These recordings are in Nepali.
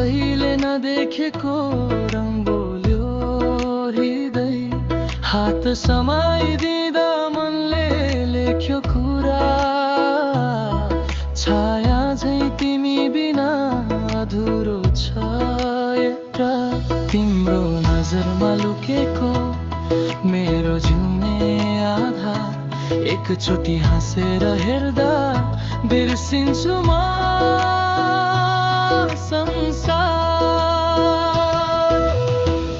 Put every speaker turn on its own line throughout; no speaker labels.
कहिले नदेखेको रङ बोल्यो हृदय, हात समाइदिँदा मनले लेख्यो कुरा। छाया झै तिमी बिना अधुरो छ एउटा, तिम्रो नजरमा लुकेको मेरो जिउने आधार। एकचोटि हाँसेर हेर्दा बिर्सिन्छु म संसार।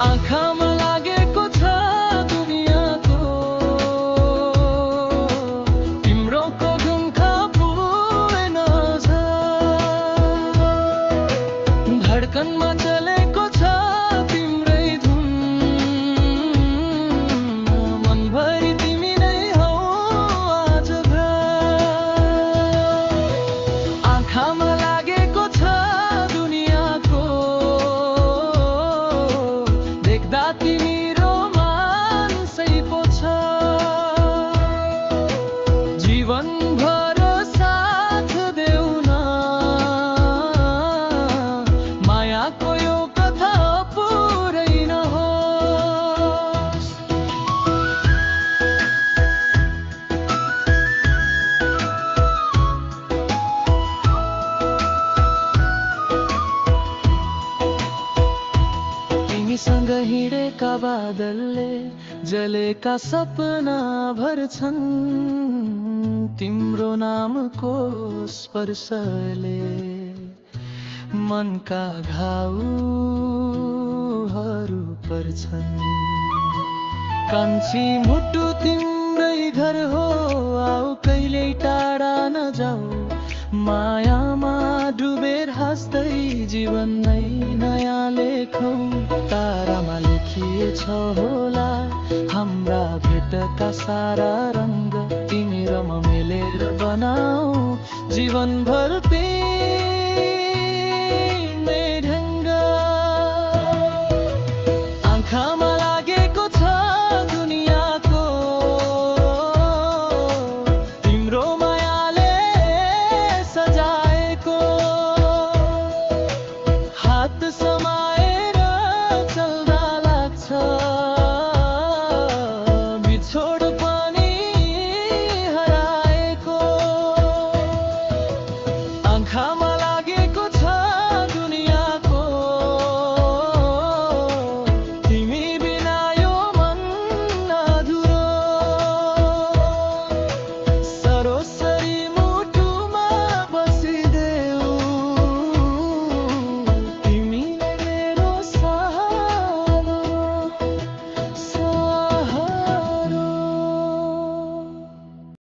आँखामा लागेको छ दुनियाँको तिम्रो कोगुङ्खा पुरै नजर। धड्कनमा चलेको छ तिम्रै धुन, मनभरि तिमी नै हौ आजभर। आँखामा लागेको छ दुनियाँको, देख्दा तिमी रोमान्सै पो छ। जीवनभर साथ देऊ न, मायाको यो कथा पुरै नहोस्। तिमीसँग हिँडेका बादलले जलेका सपना भर्छन्, तिम्रो नामको स्पर्शले मनका घाउहरू पर्छन्। कान्छी मुटु तिम्रै घर हो, आऊ कहिल्यै टाढा नजाऊ। मायामा डुबेर हाँस्दै जीवन नै नयाँ लेखौँ। तारामा लेखिएछ होला हाम्रा भेटका सारा रङ्ग, तिमी र म मिलेर बनाऊ जीवनभर प्रेममै ढङ्ग। आँखामा लागेको छ दुनियाँको तिम्रो मायाले सजाएको, हात समा